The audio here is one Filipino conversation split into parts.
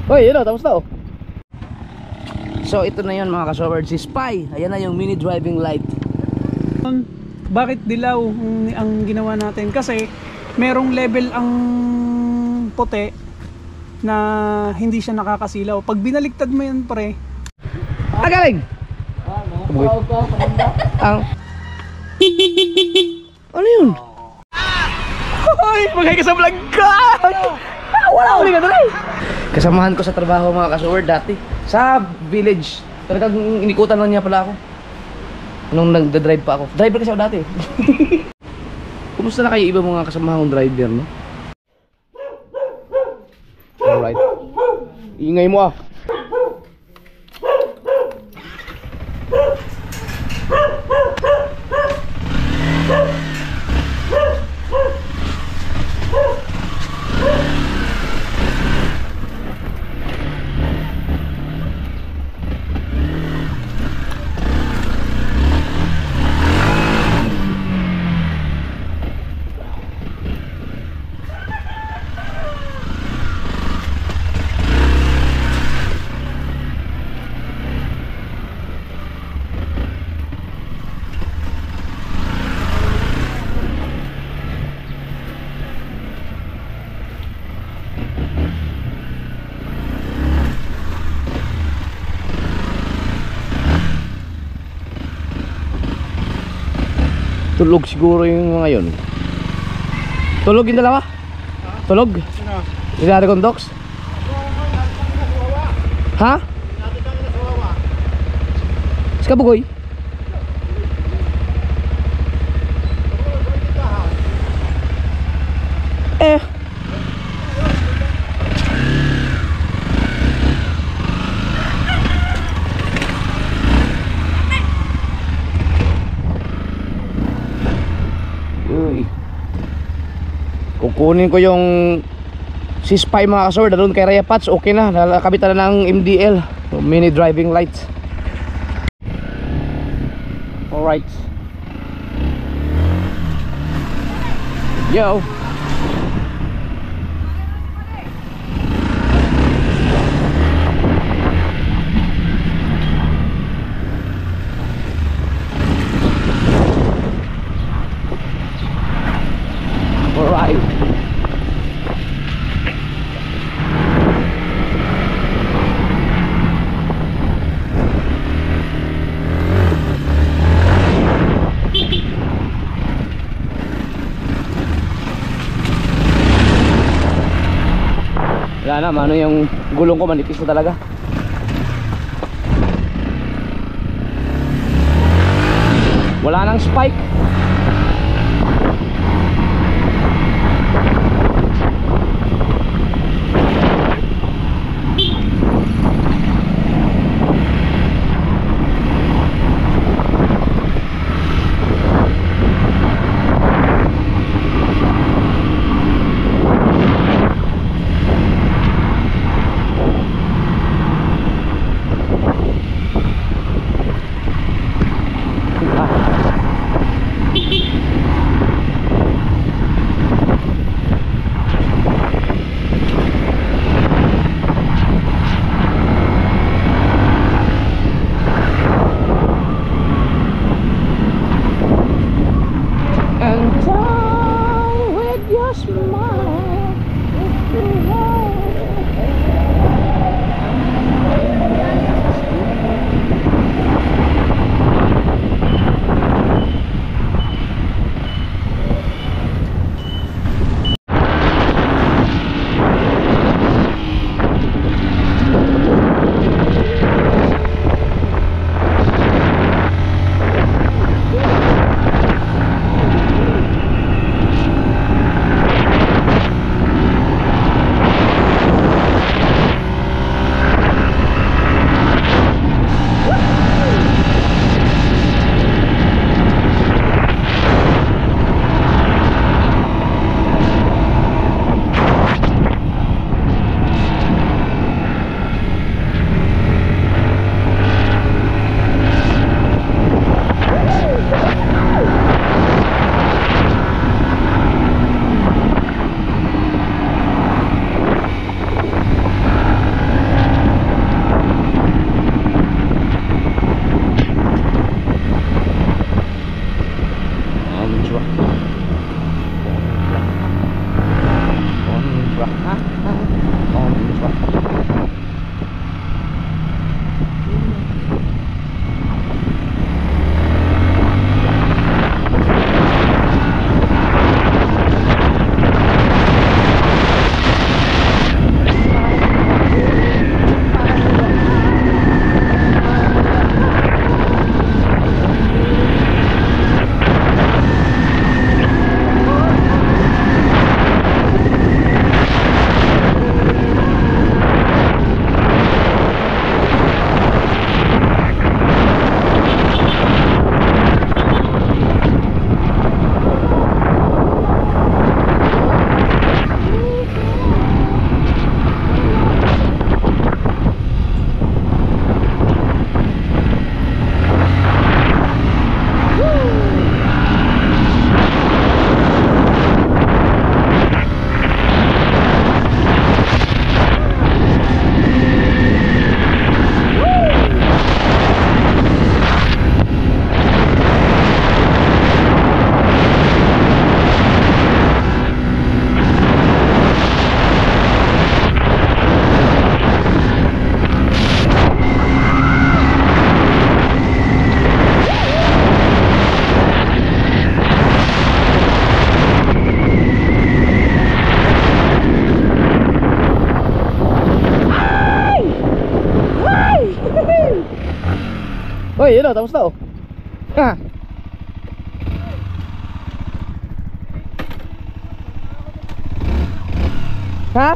Hoy, yun o, tapos na o. So ito na yun mga kasoward, si Spy. Ayan na yung mini driving light. Bakit dilaw ang ginawa natin? Kasi merong level ang puti na hindi siya nakakasilaw. Pag binaliktad mo yan pre, galing! Ang ano yun? Hoy, magay ka sa vlog ka! Wala uli ka doon eh! Kasamahan ko sa trabaho mga kasoward dati sa village. Talagang inikutan lang niya pala ako nung nagda-drive pa ako. Driver kasi ako dati. Kumusta na kayo iba mga kasamahang driver, no? Alright. Ingay mo ah. Tulog siguro yung mga yun. Tulog yung dalawa? Tulog? Sinari kong docs? Ha? Skabugoy? Eh kukunin ko yung si Spy mga kasword doon kay Raya Pats. Okay na, nakabitan na ng MDL mini driving lights. Alright, yo. Alright. Wala na, mano yung gulong ko manipis na talaga. Wala nang spike. pa. Ha? Oo, malinis pa. Oy, yun o, tapos na o. Ha? Ha?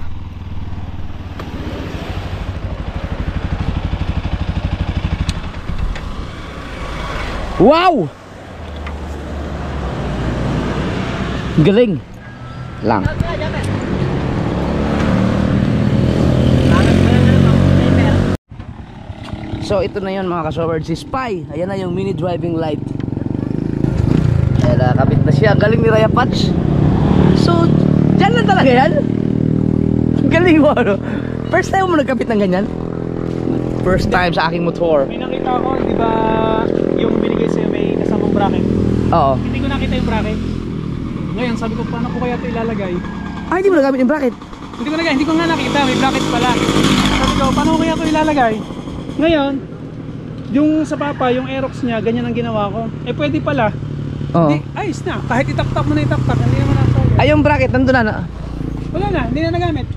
Wow! Galing lang. So ito na yun mga ka-showers, si Spy. Ayan na yung mini driving light. Ayan, nakakabit na siya. Galing ni Raya Patch. So, dyan lang talaga yan? Galing mo ano? First time mo nagkabit ng ganyan? First time sa aking motor. May nakita ko, di ba yung binigay sa'yo may kasamang bracket? Oo. Hindi ko nakita yung bracket. Ngayon, sabi ko, paano ko kaya ito ilalagay? Ah, hindi mo nagamit yung bracket? Hindi ko nga nakita, may bracket pala. Sabi ko, paano ko kaya ito ilalagay? Ngayon, yung sa papa, yung Aerox niya, ganyan ang ginawa ko. Eh pwede pala. Oo. Di, ayos na. Kahit itak-tak mo na itak-tak, hindi naman nakasaya. Ay, yung bracket, nandun na. Wala na, hindi na nagamit.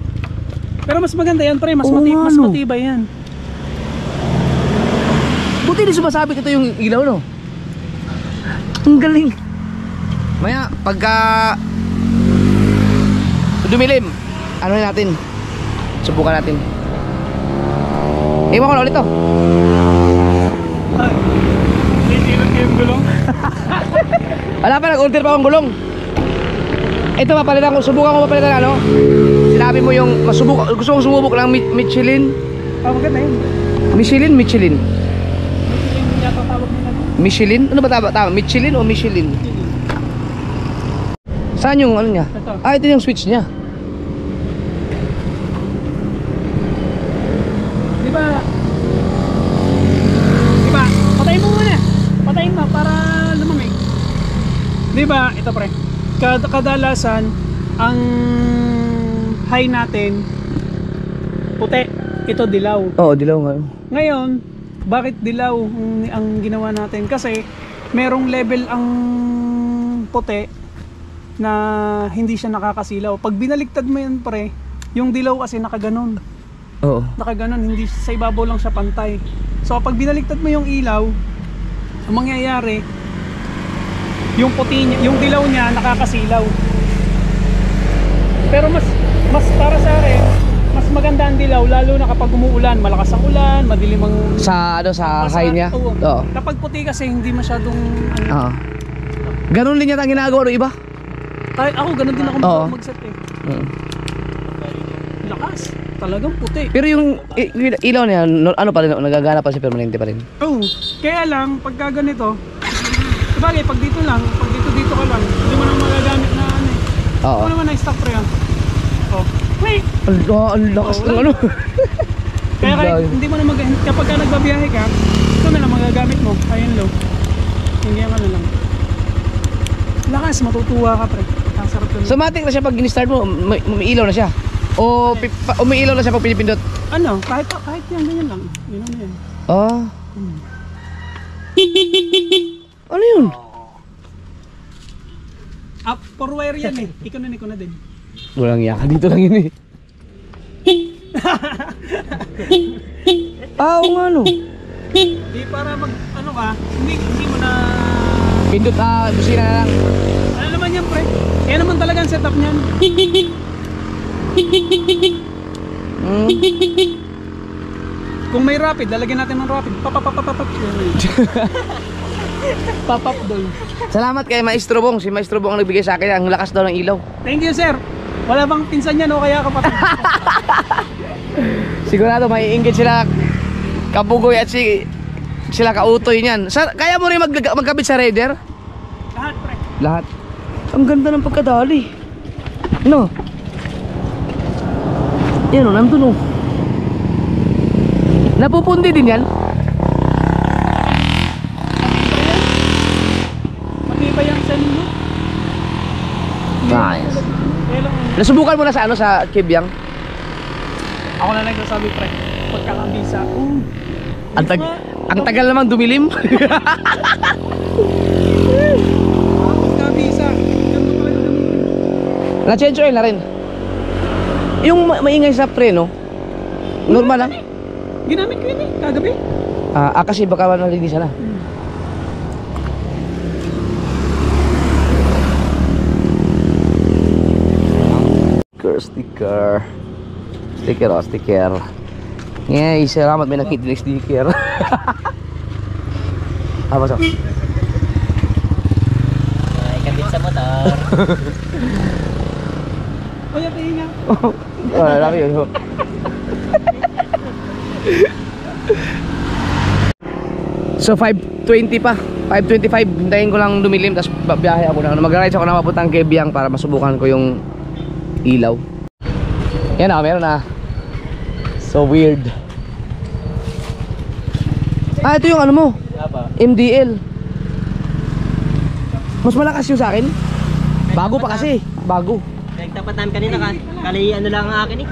Pero mas maganda yan, pre. Mas, Oo, mas ano? matibay yan. Buti hindi sumasabit ito yung ilaw, no? Ang galing. Maya, pagka dumilim, ano natin? Subukan natin. Iwan ko na ulit to. Ay, hindi yung gulong. Wala pa, nag-order pa akong gulong. Ito mapalitan ko, subukan ko mapalitan ano. Sinabi mo yung gusto kong sumubok ng Michelin. Maganda yun. Michelin? Michelin yata tawag nila. Michelin? Ano ba tama? Michelin o Michelin? Saan yung ano niya? Ito. Ah, ito yung switch niya. Diba, patayin mo muna. Patayin mo para lumamig. Diba, ito pre. Kadalasan, ang high natin, puti. Ito dilaw. Oo, dilaw nga. Ngayon, bakit dilaw ang ginawa natin? Kasi, merong level ang puti na hindi siya nakakasilaw. Pag binaliktad mo yan pre, yung dilaw kasi nakaganon. Oo. Nakaganon, hindi sa ibabaw lang siya pantay. So pag binaliktad mo yung ilaw, ang mangyayari, yung puti niya, yung dilaw niya nakakasilaw. Pero mas para sa akin, mas maganda ang dilaw lalo na kapag umuulan, malakas ang ulan, madilim ang Sa ano, sa high niya? Oo. Kapag puti kasi hindi masyadong ano. Oo. Ganun din yata ang ginagawa ng iba? Kahit ako ganun din ako Oo. mag-set eh. Lakas, talagang puti. Pero yung ilaw niya, ano pa rin, nagagana pa siya, permanente pa rin. Oo. Kaya lang, pagka ganito, sabagay, pag dito ka lang, hindi mo nang magagamit na ano eh. Oo. Ano naman na-stop pre yan? Oh. Wait! Ang lakas ng ano. Kaya kahit hindi mo na kapag ka nagbabiyahe ka, ito na lang magagamit mo. Ayun low. Hindi naman na lang. Lakas, matutuwa ka pre. Ang sarap yun. So matik na siya pag in-start mo, may ilaw na siya. O umiilaw na siya pag pinipindot? Ano, kahit yan, ganyan lang. Yun ano yan. Ah. Ano yun? For wire yan eh. Ikaw na din. Walang yaka dito lang yun eh. Oo nga no. Di para ano ka, hindi mo na... Pindot busina na lang. Ano naman yan pre? Kaya naman talaga ang setup niyan. Kung may rapid, lalagyan natin ng rapid. Papapapapap. Papap doon. Salamat kay Maestro Bong. Si Maestro Bong ang nagbigay sa akin. Ang lakas daw ng ilaw. Thank you sir. Wala bang pinsan yan o kaya kapatid? Sigurado may inggit sila Kabugoy at sila Kautoy niyan. Kaya mo rin magkabit sa Raider? Lahat pre. Lahat. Ang ganda ng pagkadali. No? Yan o, nandun o. Napupundi din yan? Matibay ang sanin mo. Nice. Kaya lang, Nasubukan mo na sa sa Kibyang? ako na nagsasabi pre. Pagkakabisa. Ang tagal naman dumilim. Pagkakabisa. Na-change oil na rin. Yung maingay sa preno, normal lang. Ginamit ko yun eh, kagabi. Kasi baka nalinisan na. Sticker. Yeah, salamat may nakita ng sticker. Apa so? Ay, kabit sa motor. Kuya, tingin nga. Laki yun. So 5:20 pa. 5:25, hintayin ko lang dumilim tapos biyahe ako na. Mag-rides ako na mapuntang Kibyang para masubukan ko yung ilaw. Yan na, meron na. So weird. Ito yung ano mo. MDL. Mas malakas yung sa akin. Bago pa kasi. Bago. Nagtapat namin kanina ka. Kali ano lang ang akin eh.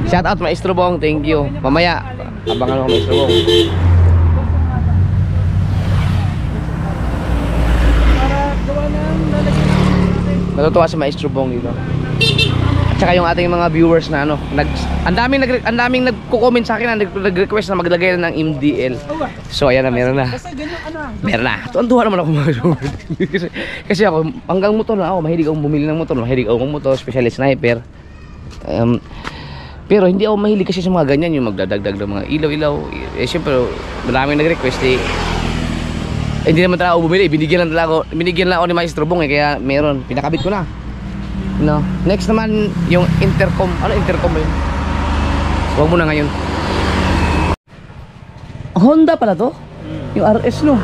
Shout out Maestro Bong, thank you. Mamaya, abangan mo Maestro Bong. Para gawa ng lalagyan natin. Natutuwa si Maestro Bong dito. At saka yung ating mga viewers na ano, ang daming nagko-comment sa akin, nag-request na maglagay na ng MDL. So ayan na, meron na. Basta ganyan ano. Meron na. Tuwan-tuwa naman ako mga kasi ako, hanggang motor na ako, mahilig akong bumili ng motor, mahilig akong motor, especially sniper. Pero hindi ako mahilig kasi sa mga ganyan, yung magdadagdag ng mga ilaw-ilaw. Eh syempre, maraming nag-request eh. Hindi naman talaga ako bumili, binigyan lang ako ni Maestro Bong eh, kaya meron, pinakabit ko na. No. Next naman yung intercom. Ano intercom ba yun? Huwag mo na ngayon. Honda pala to? Yung RS no.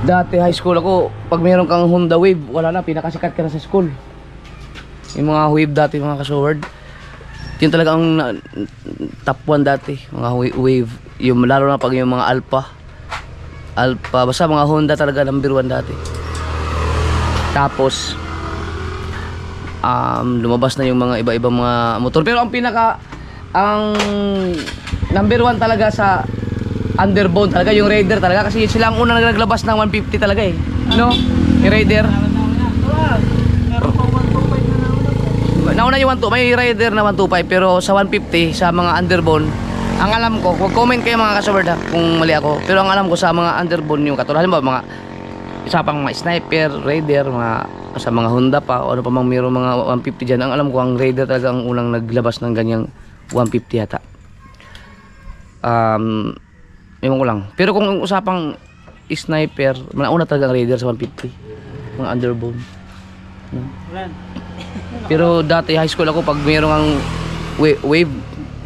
Dati high school ako, pag mayroon kang Honda Wave, wala na, pinakasikat ka na sa school. Yung mga Wave dati, mga kasword, yun talaga ang top 1 dati, mga Wave. Yung lalo na pag yung mga Alpha, basta mga Honda talaga number 1 dati. Tapos lumabas na yung mga iba-ibang mga motor, pero ang number 1 talaga sa underbone talaga yung Raider talaga, kasi sila ang unang naglabas ng 150 talaga eh, no? Yung Raider nauna yung 125, may Raider na 125, pero sa 150 sa mga underbone, ang alam ko, huwag comment kayo mga kasaward ha kung mali ako, pero ang alam ko sa mga underbone yung katulad halimbawa mga isa pang mga sniper, Raider, sa mga Honda pa o ano pa mang mayroong mga 150 dyan, ang alam ko ang Raider talaga ang unang naglabas ng ganyang 150 yata. Ewan ko lang, pero kung usapang sniper, nauna talaga ang Raider sa 150, mga underbone. Pero dati high school ako, pag mayroong ang wave,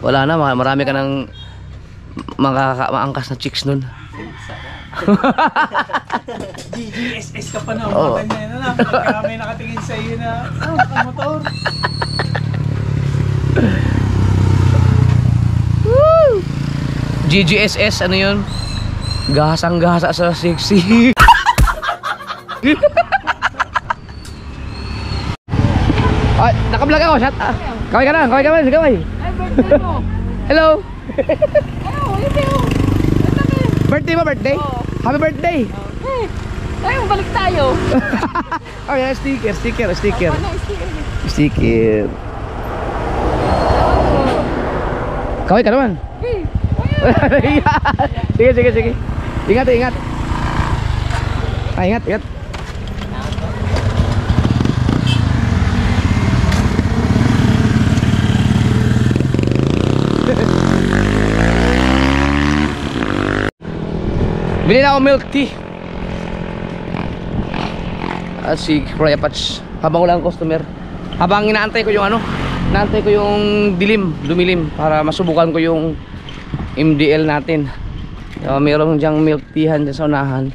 wala na, marami ka ng maangkas na chicks nun. GGSS ka pa na, ganyan na lang. Pagka may nakatingin sa iyo na, nakamotor. GGSS, ano yun? Gahasang-gahasa sa sexy. Ay, naka-vlog ako, shot. Kaway ka na, kaway ka na, kaway. Ay, birthday mo. Hello. Ayaw, hindi mo. Birthday mo, birthday? Oo. Happy birthday. Hey, ayaw, balik tayo. Oh, yeah, sticker. Ano, Sticker. Kaway ka naman. Hey, Sige. Ingat. Ingat. Bili na ako milk tea. At si Kuya Patch, habang wala ang customer, habang inaantay ko yung inaantay ko yung lumilim para masubukan ko yung MDL natin. Mayroong diyang milk teahan dyan sa unahan.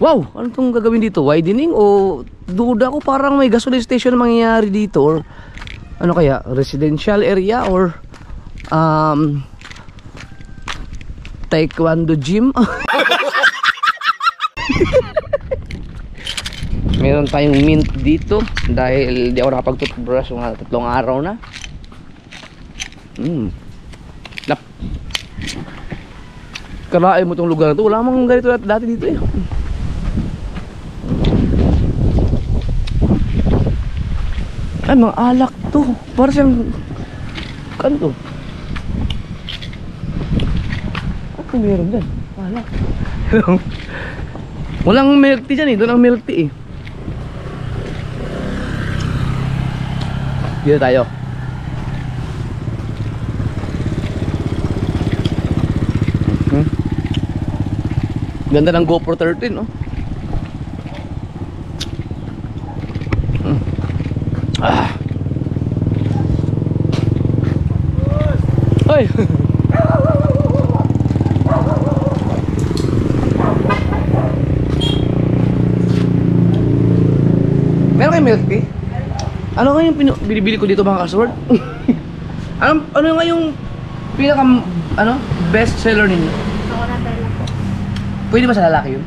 Wow! Ano itong gagawin dito? Widening o duda ko parang may gasoline station na mangyayari dito, or ano kaya? Residential area or taekwondo gym? Meron tayong mint dito dahil di ako nakapag-toothbrush mga 3 araw na. Kalain mo tong lugar na to. Wala mang ganito dati dito eh. Ay, mga alak to. Para siyang kanto. Ano meron dyan? Alak. Walang milk tea dyan eh. Doon ang milk tea eh. Dito tayo. Ganda ng GoPro 13, no? Hoy! Meron kayong milk tea? Ano nga yung binibili ko dito mga kasword? ano nga yung pinaka best seller ninyo? Pwede ba sa lalaki yun?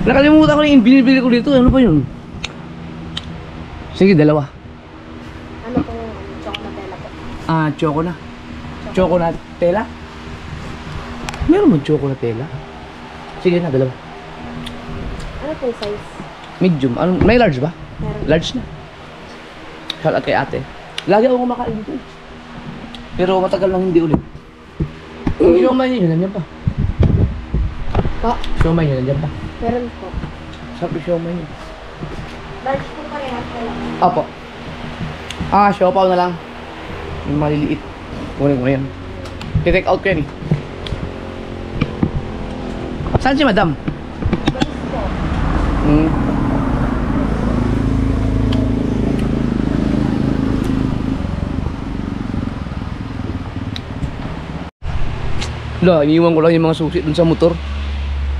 Nakalimutan ko na yung binibili ko dito. Ano pa yun? Sige, dalawa. Ano po, chocolate po? Chocolate. Meron mo chocolate? Sige na, dalawa. Ano po yung size? Medium. May large ba? Meron. Large na. Shout out kay ate. Lagi ako kumakain dito. Pero matagal lang hindi ulit. Yung siomay niyo, nandiyan pa. Po? Siomay niyo, nandiyan pa. Meron po. Sabi siomay niyo. Large po parehas na lang. Opo. Siopaw na lang. Yung maliliit. Kunin ko yan. I-take out ko yan eh. Saan si madam? Balis po. Iniwan ko lang yung mga susi dun sa motor.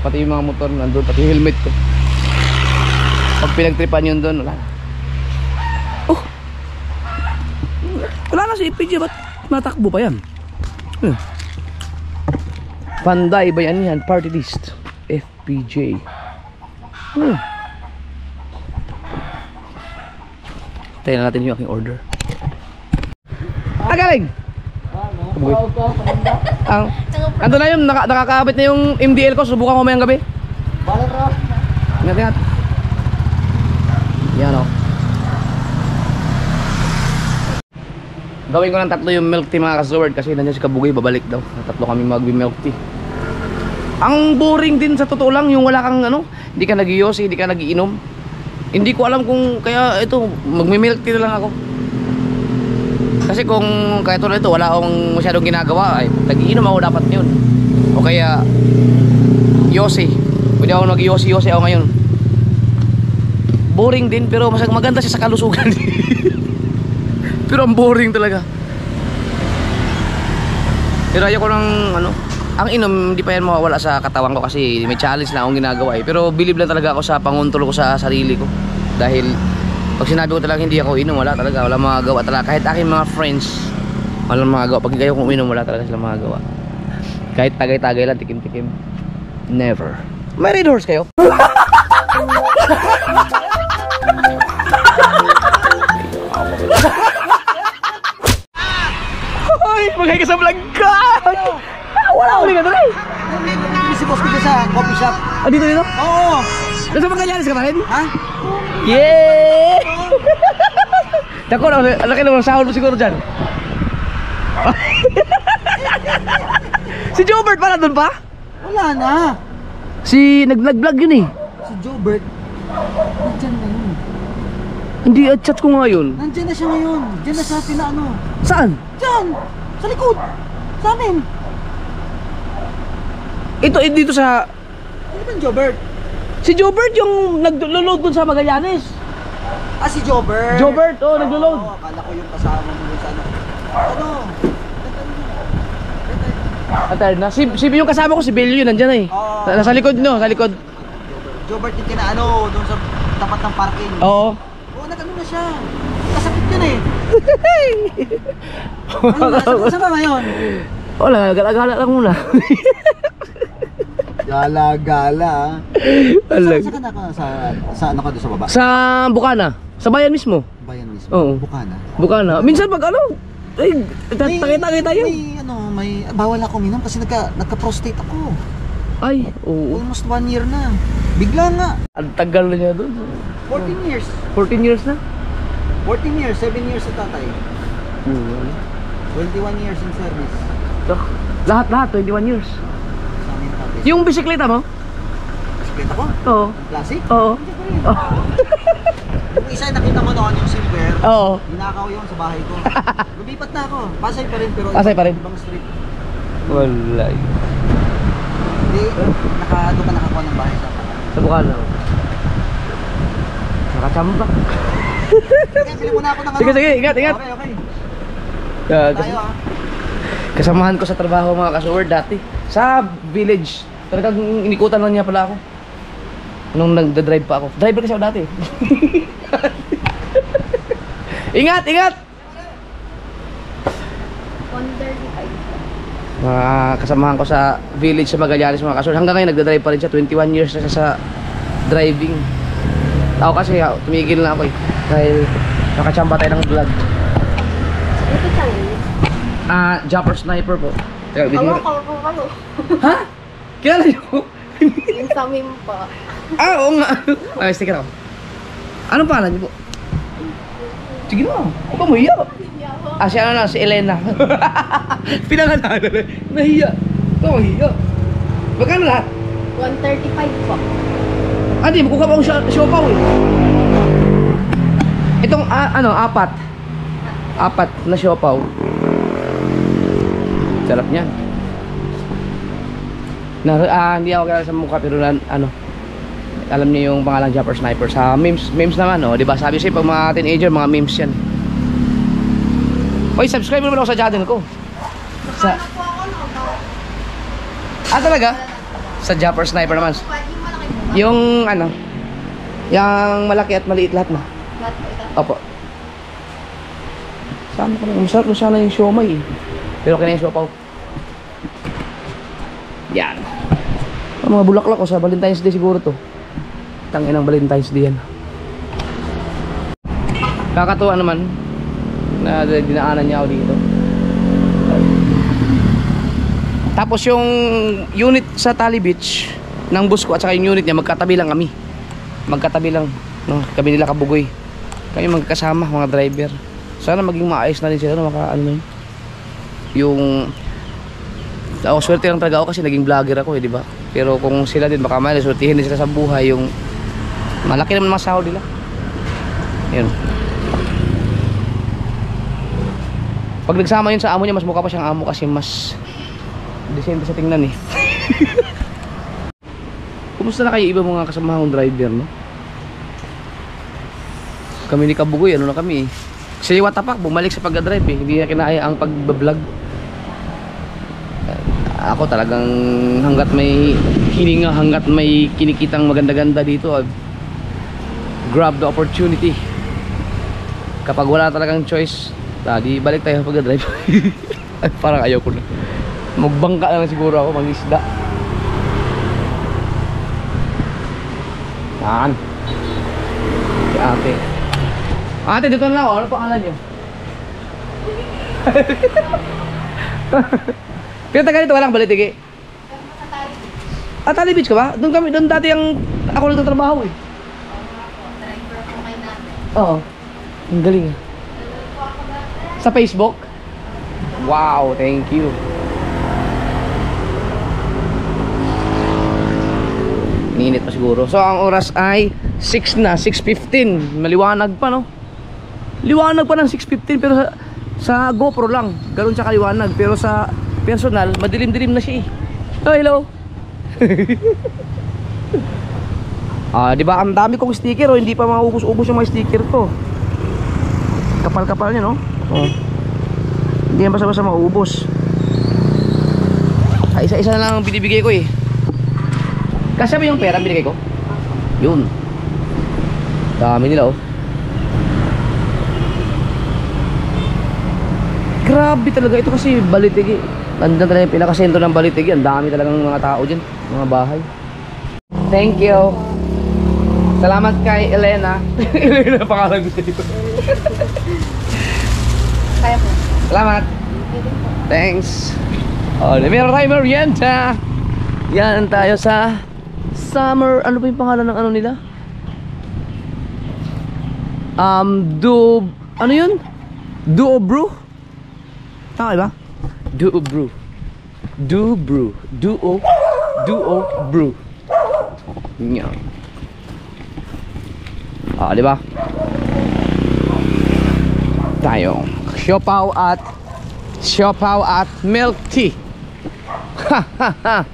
Pati yung mga motor nandun, pati yung helmet ko. Pag pinagtripan yun dun, wala na. Oh! Wala na si FPJ, ba't matakbo pa yan? Panday Bayanihan Party List FPJ. Tayo na natin yung aking order. Galing! Ando na yun, nakakaabit na yung MDL ko. Subukan ko mayang gabi. Ingat. Yan o. Gawin ko ng 3 yung milk tea mga kasword. Kasi nandiyan si Kabugay, babalik daw. 3 kami mag-milk tea. Ang boring din sa totoo lang. Yung wala kang hindi ka nag-iyosi, hindi ka nag-iinom. Hindi ko alam kung kaya ito, magmi-milk tea na lang ako. Kasi kung kaya tulad ito, wala akong masyadong ginagawa, ay nag-iinom ako dapat yun. O kaya yosi. Pwede ako nag-yosi ako ngayon. Boring din, pero mas maganda siya sa kalusugan. Pero ang boring talaga. Pero ayoko ng ang inom, hindi pa yan mawawala sa katawan ko kasi may challenge na akong ginagawa eh. Pero believe lang talaga ako sa pangontrol ko sa sarili ko. Dahil pag sinabi ko talaga hindi ako inom, wala talaga, wala magagawa talaga. Kahit aking mga friends, wala magagawa. Pag kayo kung inom, wala talaga sila magagawa. Kahit tagay-tagay lang, tikim-tikim, never. May red horse kayo? Ah, dito? Oo! Nasa Magallanes ka pa rin? Ha? Yeah! Dako na, laki naman sahod mo siguro dyan. Si Jobert pala doon pa? Wala na! Si nag-vlog yun eh. Si Jobert, nandyan na yun. Hindi, chat ko nga yun. Nandyan na siya ngayon. Diyan na siya pinaano. Saan? Diyan! Sa likod! Sa amin! Ito, dito sa... Ano ba yung Jobert? Si Jobert yung nag-load dun sa Magallanes. Ah, si Jobert! Jobert, oh, nag-load. Oo, akala ko yung kasama mo dun sa ano. Ano? Atard na. Si yung kasama ko, si Bello yun, nandyan eh. Oo. Nasa likod no, sa likod. Jobert yung kinaano, dun sa tapat ng parking. Oo. Oo, nag-ano na siya. Kasakit yun eh. Ano, saan ba ngayon? Wala, gala-gala lang muna. Gala-gala. Wala. Saan ka na sa ano ka doon sa baba? Sa Bukana, sa bayan mismo. Bayan mismo. Oo. Bukana. Bukana. Minsan pag ano, ay, takita tayo. May bawal ako minom kasi nagka-prostate ako. Ay, oo. Almost 1 year na. Bigla nga. Ang tagal na niya doon. 14 years. 14 years na? 14 years, 7 years sa tatay. 21 years in service. Lahat, 21 years. Sa amin tatay. Yung bisikleta mo? Bisikleta ko? Oo. Classic? Oo. Yung isa nakita mo noon yung silver. Oo. Ginakaw yun sa bahay ko. Lumipat na ako. Pasay pa rin pero Pasay pa rin? ibang street. Wala. Hindi, doon ka nakakuha ng bahay sa Sa Bukana. Nakachamba. Sige, bili muna ako ng ano. Sige, ingat. Okay. Tayo ah. Kasamahan ko sa trabaho mga kasuward dati. Sa village. Talagang inikutan lang niya pala ako. Nung nagda-drive pa ako. Driver kasi ako dati. Ingat! 135. Kasamahan ko sa village sa Magallanes mga kasuward. Hanggang ngayon nagda-drive pa rin siya. 21 years na siya sa driving. Ako kasi tumigil na ako eh. Dahil nakachamba tayo ng vlog. Ito tayo. Jumper sniper po. Teka, bigyan mo. Kalo. Ha? Kilala niyo? Yung sa meme pa. Oo nga. Ay, sticker ako. Anong pangalan niyo po? Sige na. Huwag ka mahiya. Si ano na, si Elena. Pinangalanan na. Nahiya. Huwag ka mahiya. Magkano lahat? 135 po. Di, magkuha pa akong siopaw eh. Itong, apat. Apat na siopaw. Sarap niyan. Hindi ako kilala sa mukha pero alam niyo yung pangalang Jumper Sniper sa memes naman, oh, 'di ba? Sabi siya pag mga teenager, mga memes 'yan. Oy, subscribe naman ako sa channel ko. Talaga? Sa Jumper Sniper naman. Yung yung malaki at maliit lahat na. Opo. Sana ko lang, masarap na sana yung siomay eh. Pero kaya yung siopaw. Yan. Mga bulaklak ko sa Valentine's Day siguro to. Tangin ng Valentine's Day yan. Kakatuwa naman na dinaanan niya ako dito. Tapos yung unit sa Tally Beach ng bus ko at saka yung unit niya magkatabi lang kami. Magkatabi lang, no? Kami nila Kabugoy. Kami magkasama mga driver. Sana maging maayos na rin sila, no? Yung swerte lang talaga ako kasi naging vlogger ako eh, di ba? Pero kung sila din baka may swertihin din sila sa buhay, yung malaki naman mga sahod nila. Yun. Pag nagsama yun sa amo niya, mas mukha pa siyang amo kasi mas decente sa tingnan eh. Kumusta na kayo iba mga kasama kong driver, no? Kami ni Kabugoy, na kami eh. Si Watapak, bumalik sa pag-drive eh. Hindi na kinaya ang pag-vlog. Ako talagang hanggat may hininga, hanggat may kinikitang maganda-ganda dito, grab the opportunity. Kapag wala talagang choice, di balik tayo pag-drive. Parang ayaw ko na. Magbangka na lang siguro ako, mag-isda. Yan. Si ate. Ate, dito na lang ako. Ano pangalan niyo? Pero taga dito, walang balitigi. Tali Beach ka ba? Doon dati ako nagtatrabaho eh. Driver po kayo natin. Oo. Ang galing. Sa Facebook? Wow, thank you. Ninit pa siguro. So ang oras ay 6 na, 6:15. Maliwanag pa no? Liwanag pa ng 6:15 pero sa GoPro lang. Ganoon siya kaliwanag. Pero sa personal, madilim-dilim na siya eh. Oh, hello. Di ba ang dami kong sticker oh, hindi pa maubos-ubos yung mga sticker ko. Kapal-kapal niya no? Oh. Hindi yan basta-basta maubos. Isa-isa na lang ang binibigay ko eh. Kasya ba yung pera binigay ko? Yun. Dami nila oh. Grabe talaga ito kasi Balitigi. Nandiyan talaga yung pinakasentro ng Balitigi. Ang dami talagang mga tao dyan. Mga bahay. Thank you. Salamat kay Elena. Elena pangalan ko dito. Kaya po. Salamat. Thanks. Oh, meron tayo merienda. Yan tayo sa Summer, ano ba yung pangalan ng ano nila? Ano yun? Duo Brew? Tama ba? Duo Brew. Duo Brew. Duo Brew. Yan. Di ba? Tayo. Siopaw at milk tea. Ha ha ha.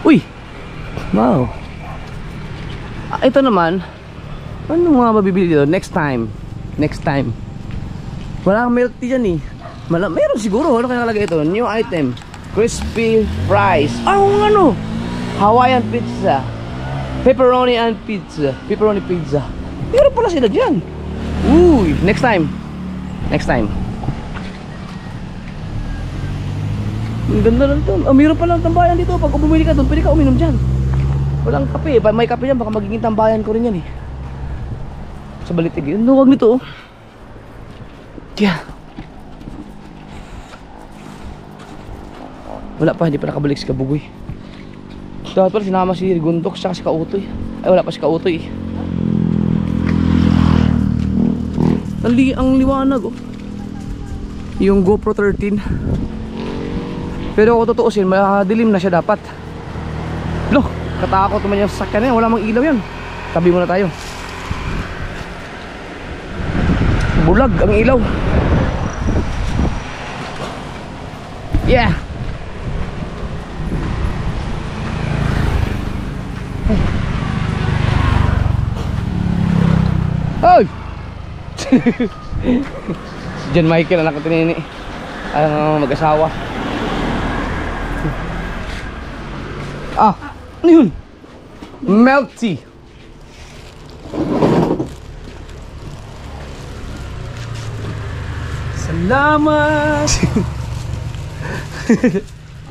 Uy. Wow. Ito naman, ano mga mabibili dito? Next time. Wala kang milk tea dyan eh. Meron siguro. Ano kaya nakalagay ito? New item. Crispy fries. Ano? Hawaiian pizza. Pepperoni pizza. Meron pala sila dyan. Uy. Next time. Ang ganda lang ito. Meron pa lang tambayan dito. Pag bumili ka doon, pwede ka uminom dyan. Walang kape. Pag may kape dyan, baka magiging tambayan ko rin yan eh. Sa Balitigi. Ang luwag nito oh. Yeah. Wala pa, hindi pa nakabalik si Kabugoy. Dapat pala sinama si Rigondok siya si Kautoy. Ay wala pa si Kautoy eh. Ang liwanag oh. Yung GoPro 13. Pero kung tutuusin, madilim na siya dapat. Loh, katakot naman yung sasakyan na yan. Wala mang ilaw yan. Tabi muna tayo. Bulag ang ilaw. Yeah. Hoy! John Michael anak ko tinini. Mag-asawa. Ano yun? Milk tea. Salamat.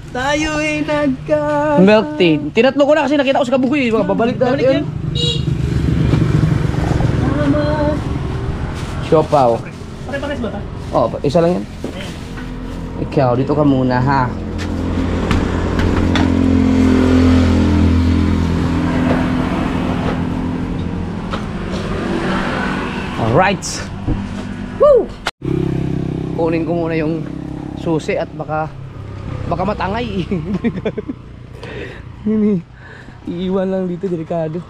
Tayo ay Milk tea. Tinatlo ko na kasi nakita ko sa Kabugoy. Babalik na natin. Salamat. Siopaw. Pare-pares ba ta? Oh, isa lang yan. Ikaw, dito ka muna ha. Alright. Woo! Kunin ko muna yung susi at baka matangay. Iiwan lang dito, delikado.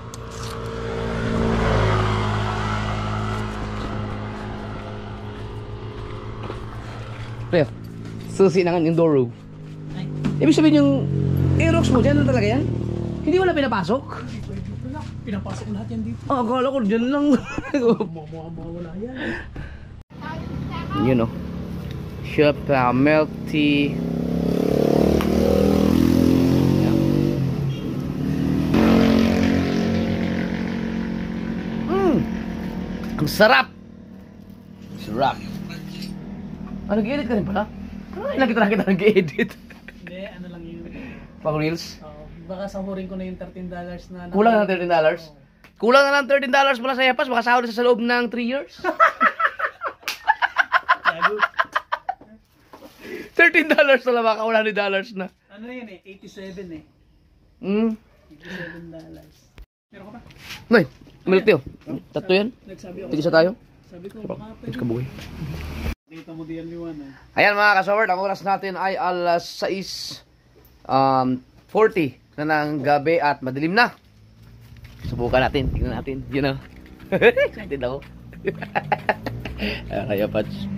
Pre, susi na nga yung door. Ibig sabihin yung Aerox mo, dyan lang talaga yan? Hindi mo na pinapasok? Pinapasok lahat yan dito. Akala ko dyan lang. Mawala yan. Yun o. Siopaw, milk tea. Ang sarap! Sarap. Nag-edit ka rin pala? Ay, nakita nag-edit. Hindi, ano lang yun. Pang reels? Baka sahurin ko na yung $13 na... Kulang na ng $13? Kulang na ng $13 mula sa Yapas, baka sahod sa loob ng 3 years. $13 na lang, baka $100 na. Ano yun eh, 87 eh. Meron ka pa? Nay, milk tea. Tatlo yan. Nagsabi ako. Tigisa tayo. Sabi ko, baka Tigis kabuhay. Kita mo diyan liwanag. Ayan mga kasaward, ang oras natin ay alas 6:40 na ng gabi at madilim na. Subukan natin, tingnan natin. You know. Excited ako. Kaya Pats.